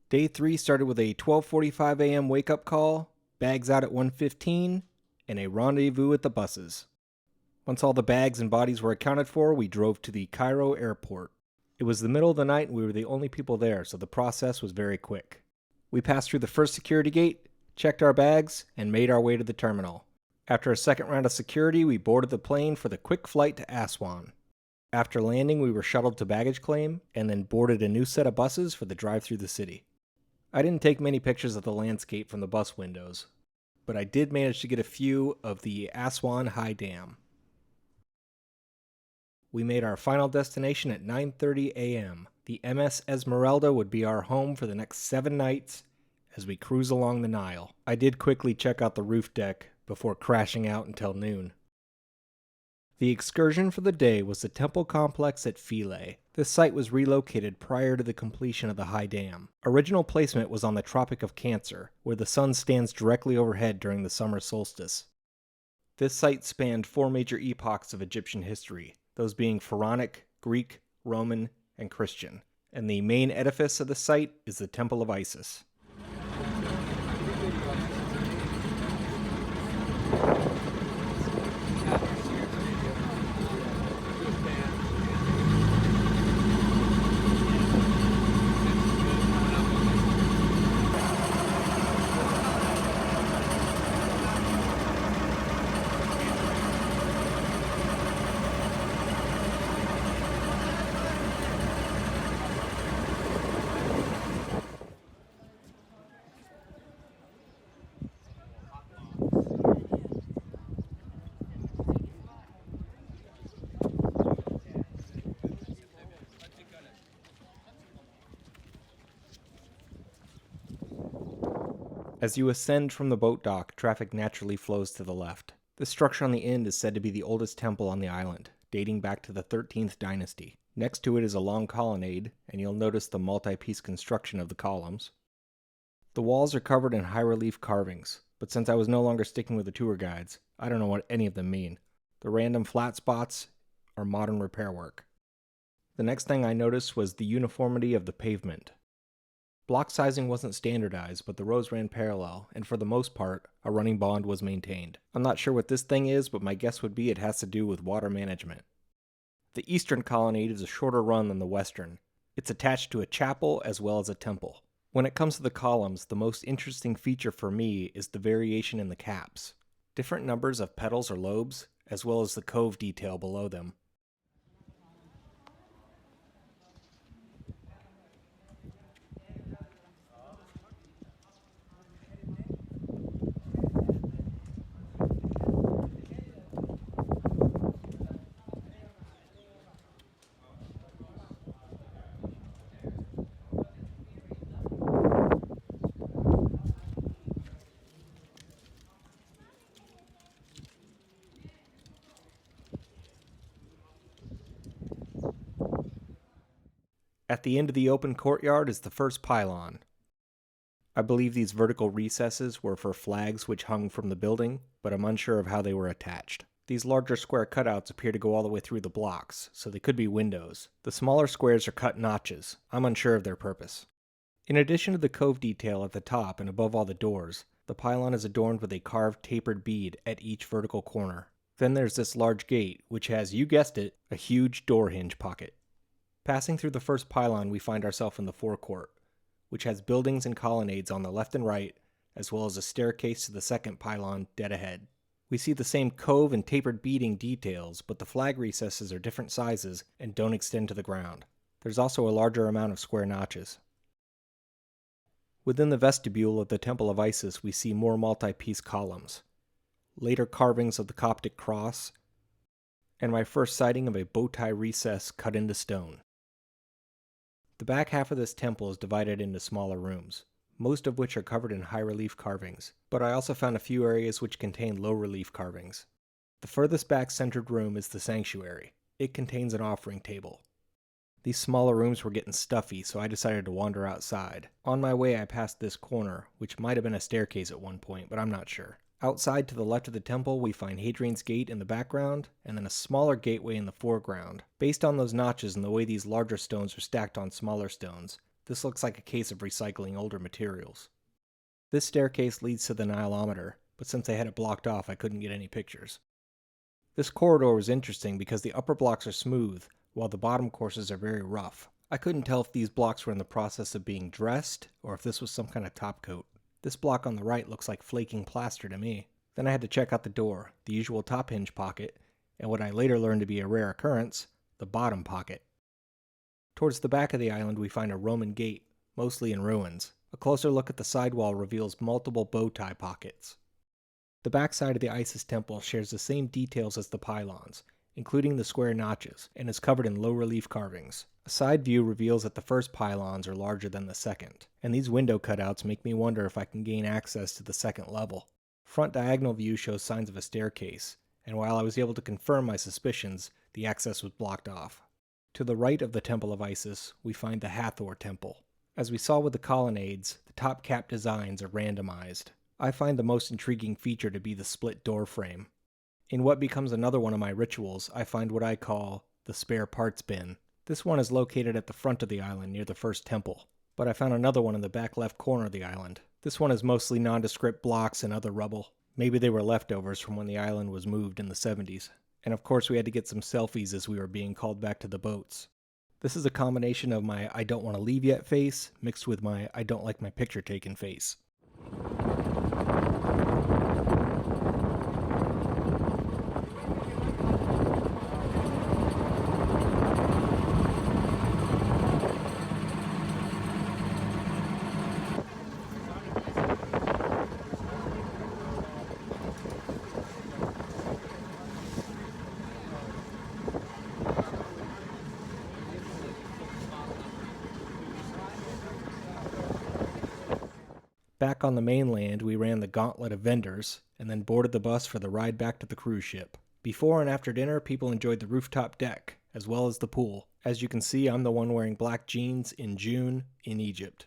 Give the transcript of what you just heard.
Day 3 started with a 12:45 a.m. wake-up call, bags out at 1:15, and a rendezvous at the buses. Once all the bags and bodies were accounted for, we drove to the Cairo airport. It was the middle of the night and we were the only people there, so the process was very quick. We passed through the first security gate, checked our bags, and made our way to the terminal. After a second round of security, we boarded the plane for the quick flight to Aswan. After landing, we were shuttled to baggage claim, and then boarded a new set of buses for the drive through the city. I didn't take many pictures of the landscape from the bus windows, but I did manage to get a few of the Aswan High Dam. We made our final destination at 9:30 a.m. The MS Esmeralda would be our home for the next 7 nights as we cruise along the Nile. I did quickly check out the roof deck before crashing out until noon. The excursion for the day was the temple complex at Philae. This site was relocated prior to the completion of the High Dam. Original placement was on the Tropic of Cancer, where the sun stands directly overhead during the summer solstice. This site spanned 4 major epochs of Egyptian history, those being Pharaonic, Greek, Roman, and Christian. And the main edifice of the site is the Temple of Isis. As you ascend from the boat dock, traffic naturally flows to the left. This structure on the end is said to be the oldest temple on the island, dating back to the 13th dynasty. Next to it is a long colonnade, and you'll notice the multi-piece construction of the columns. The walls are covered in high-relief carvings, but since I was no longer sticking with the tour guides, I don't know what any of them mean. The random flat spots are modern repair work. The next thing I noticed was the uniformity of the pavement. Block sizing wasn't standardized, but the rows ran parallel, and for the most part, a running bond was maintained. I'm not sure what this thing is, but my guess would be it has to do with water management. The eastern colonnade is a shorter run than the western. It's attached to a chapel as well as a temple. When it comes to the columns, the most interesting feature for me is the variation in the caps. Different numbers of petals or lobes, as well as the cove detail below them. At the end of the open courtyard is the first pylon. I believe these vertical recesses were for flags which hung from the building, but I'm unsure of how they were attached. These larger square cutouts appear to go all the way through the blocks, so they could be windows. The smaller squares are cut notches. I'm unsure of their purpose. In addition to the cove detail at the top and above all the doors, the pylon is adorned with a carved tapered bead at each vertical corner. Then there's this large gate, which has, you guessed it, a huge door hinge pocket. Passing through the first pylon, we find ourselves in the forecourt, which has buildings and colonnades on the left and right, as well as a staircase to the second pylon dead ahead. We see the same cove and tapered beading details, but the flag recesses are different sizes and don't extend to the ground. There's also a larger amount of square notches. Within the vestibule of the Temple of Isis, we see more multi-piece columns, later carvings of the Coptic cross, and my first sighting of a bow tie recess cut into stone. The back half of this temple is divided into smaller rooms, most of which are covered in high-relief carvings, but I also found a few areas which contain low-relief carvings. The furthest back centered room is the sanctuary. It contains an offering table. These smaller rooms were getting stuffy, so I decided to wander outside. On my way, I passed this corner, which might have been a staircase at one point, but I'm not sure. Outside to the left of the temple, we find Hadrian's Gate in the background, and then a smaller gateway in the foreground. Based on those notches and the way these larger stones are stacked on smaller stones, This looks like a case of recycling older materials. This staircase leads to the Nileometer, but since I had it blocked off I couldn't get any pictures. This corridor was interesting because the upper blocks are smooth, while the bottom courses are very rough. I couldn't tell if these blocks were in the process of being dressed, or if this was some kind of top coat. This block on the right looks like flaking plaster to me. Then I had to check out the door, the usual top hinge pocket, and what I later learned to be a rare occurrence, the bottom pocket. Towards the back of the island we find a Roman gate, mostly in ruins. A closer look at the sidewall reveals multiple bow tie pockets. The back side of the Isis temple shares the same details as the pylons, including the square notches, and is covered in low-relief carvings. A side view reveals that the first pylons are larger than the second, and these window cutouts make me wonder if I can gain access to the second level. Front diagonal view shows signs of a staircase, and while I was able to confirm my suspicions, the access was blocked off. To the right of the Temple of Isis, we find the Hathor Temple. As we saw with the colonnades, the top cap designs are randomized. I find the most intriguing feature to be the split door frame. In what becomes another one of my rituals, I find what I call the spare parts bin. This one is located at the front of the island near the first temple, but I found another one in the back left corner of the island. This one is mostly nondescript blocks and other rubble. Maybe they were leftovers from when the island was moved in the 70s. And of course we had to get some selfies as we were being called back to the boats. This is a combination of my I don't want to leave yet face mixed with my I don't like my picture taken face. Back on the mainland, we ran the gauntlet of vendors, and then boarded the bus for the ride back to the cruise ship. Before and after dinner, people enjoyed the rooftop deck, as well as the pool. As you can see, I'm the one wearing black jeans in June in Egypt.